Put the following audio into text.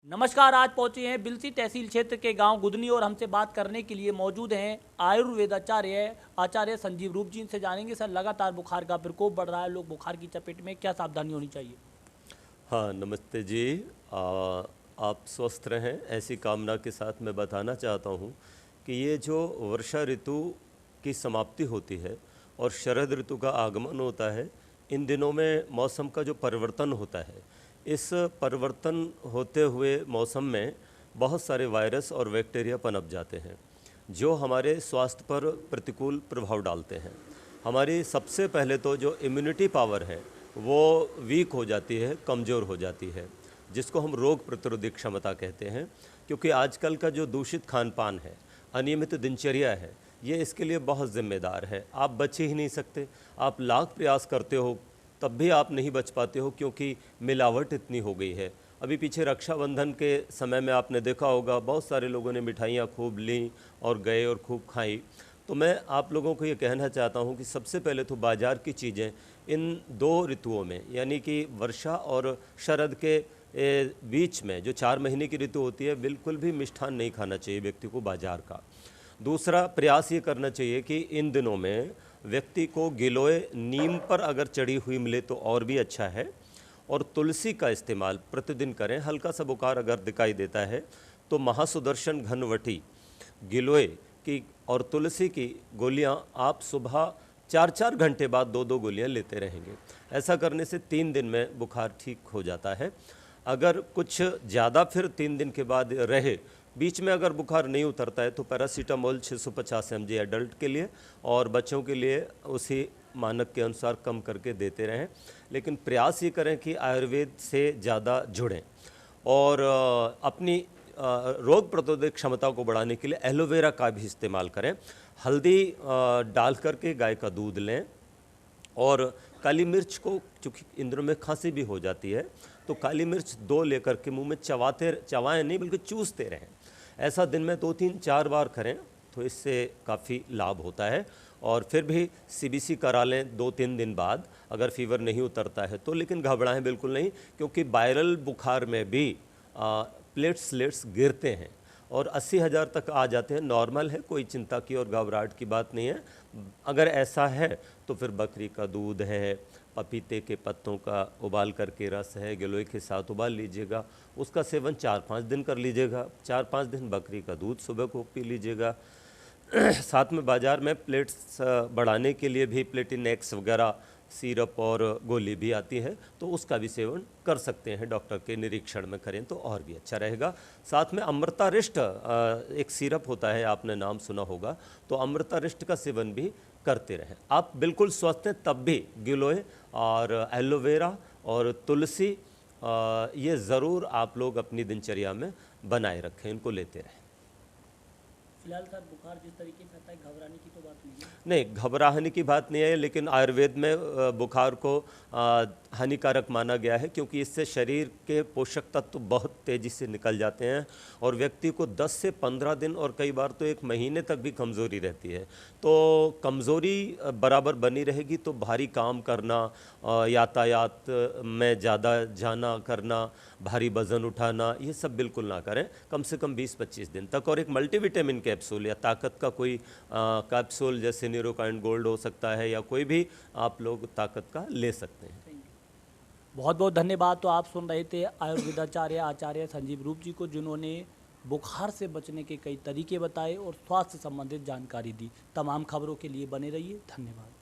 नमस्कार। आज पहुंचे हैं बिलसी तहसील क्षेत्र के गांव गुदनी और हमसे बात करने के लिए मौजूद हैं आयुर्वेदाचार्य आचार्य संजीव रूप जी। से जानेंगे सर, लगातार बुखार का प्रकोप बढ़ रहा है, लोग बुखार की चपेट में, क्या सावधानी होनी चाहिए? हाँ, नमस्ते जी। आप स्वस्थ रहें, ऐसी कामना के साथ मैं बताना चाहता हूँ कि ये जो वर्षा ऋतु की समाप्ति होती है और शरद ऋतु का आगमन होता है, इन दिनों में मौसम का जो परिवर्तन होता है, इस परिवर्तन होते हुए मौसम में बहुत सारे वायरस और बैक्टीरिया पनप जाते हैं जो हमारे स्वास्थ्य पर प्रतिकूल प्रभाव डालते हैं। हमारी सबसे पहले तो जो इम्यूनिटी पावर है वो वीक हो जाती है, कमज़ोर हो जाती है, जिसको हम रोग प्रतिरोधी क्षमता कहते हैं। क्योंकि आजकल का जो दूषित खान पान है, अनियमित दिनचर्या है, ये इसके लिए बहुत जिम्मेदार है। आप बच ही नहीं सकते, आप लाख प्रयास करते हो तब भी आप नहीं बच पाते हो, क्योंकि मिलावट इतनी हो गई है। अभी पीछे रक्षाबंधन के समय में आपने देखा होगा, बहुत सारे लोगों ने मिठाइयाँ खूब लीं और गए और खूब खाई। तो मैं आप लोगों को ये कहना चाहता हूँ कि सबसे पहले तो बाज़ार की चीज़ें इन दो ऋतुओं में, यानी कि वर्षा और शरद के बीच में जो 4 महीने की ऋतु होती है, बिल्कुल भी मिष्ठान नहीं खाना चाहिए व्यक्ति को बाज़ार का। दूसरा प्रयास ये करना चाहिए कि इन दिनों में व्यक्ति को गिलोय नीम पर अगर चढ़ी हुई मिले तो और भी अच्छा है, और तुलसी का इस्तेमाल प्रतिदिन करें। हल्का सा बुखार अगर दिखाई देता है तो महासुदर्शन घनवटी, गिलोय की और तुलसी की गोलियां आप सुबह 4-4 घंटे बाद 2-2 गोलियां लेते रहेंगे। ऐसा करने से 3 दिन में बुखार ठीक हो जाता है। अगर कुछ ज़्यादा फिर 3 दिन के बाद रहे, बीच में अगर बुखार नहीं उतरता है, तो पैरासीटामोल 650 mg एडल्ट के लिए और बच्चों के लिए उसी मानक के अनुसार कम करके देते रहें। लेकिन प्रयास ये करें कि आयुर्वेद से ज़्यादा जुड़ें और अपनी रोग प्रतिरोधक क्षमता को बढ़ाने के लिए एलोवेरा का भी इस्तेमाल करें। हल्दी डाल करके गाय का दूध लें, और काली मिर्च को, चूँकि इन दिनों में खांसी भी हो जाती है, तो काली मिर्च 2 लेकर के मुंह में चबाएं नहीं, बल्कि चूसते रहें। ऐसा दिन में 2-3-4 बार करें तो इससे काफ़ी लाभ होता है। और फिर भी सीबीसी करा लें 2-3 दिन बाद, अगर फीवर नहीं उतरता है तो। लेकिन घबराएं बिल्कुल नहीं, क्योंकि वायरल बुखार में भी प्लेटलेट्स गिरते हैं और 80,000 तक आ जाते हैं। नॉर्मल है, कोई चिंता की और घबराहट की बात नहीं है। अगर ऐसा है तो फिर बकरी का दूध है, पपीते के पत्तों का उबाल करके रस है, गिलोय के साथ उबाल लीजिएगा, उसका सेवन 4-5 दिन कर लीजिएगा। 4-5 दिन बकरी का दूध सुबह को पी लीजिएगा। साथ में बाज़ार में प्लेट्स बढ़ाने के लिए भी प्लेटिन एक्स वगैरह सिरप और गोली भी आती है, तो उसका भी सेवन कर सकते हैं। डॉक्टर के निरीक्षण में करें तो और भी अच्छा रहेगा। साथ में अमृतारिष्ट एक सिरप होता है, आपने नाम सुना होगा, तो अमृतारिष्ट का सेवन भी करते रहें। आप बिल्कुल स्वस्थ हैं तब भी गिलोय और एलोवेरा और तुलसी ये ज़रूर आप लोग अपनी दिनचर्या में बनाए रखें, इनको लेते रहें। फिलहाल सर, बुखार जिस तरीके से आता है, घबराने की तो बात हुई है? नहीं, घबराने की बात नहीं है, लेकिन आयुर्वेद में बुखार को हानिकारक माना गया है, क्योंकि इससे शरीर के पोषक तत्व बहुत तेज़ी से निकल जाते हैं और व्यक्ति को 10 से 15 दिन और कई बार तो 1 महीने तक भी कमज़ोरी रहती है। तो कमज़ोरी बराबर बनी रहेगी तो भारी काम करना, यातायात में ज़्यादा जाना करना, भारी वज़न उठाना, ये सब बिल्कुल ना करें, कम से कम 20-25 दिन तक। और एक मल्टीविटामिन कैप्सूल या ताकत का कोई कैप्सूल, जैसे न्यूरोकाइन गोल्ड हो सकता है, या कोई भी आप लोग ताकत का ले सकते हैं। बहुत बहुत धन्यवाद। तो आप सुन रहे थे आयुर्वेदाचार्य आचार्य संजीव रूप जी को, जिन्होंने बुखार से बचने के कई तरीके बताए और स्वास्थ्य संबंधित जानकारी दी। तमाम खबरों के लिए बने रहिए। धन्यवाद।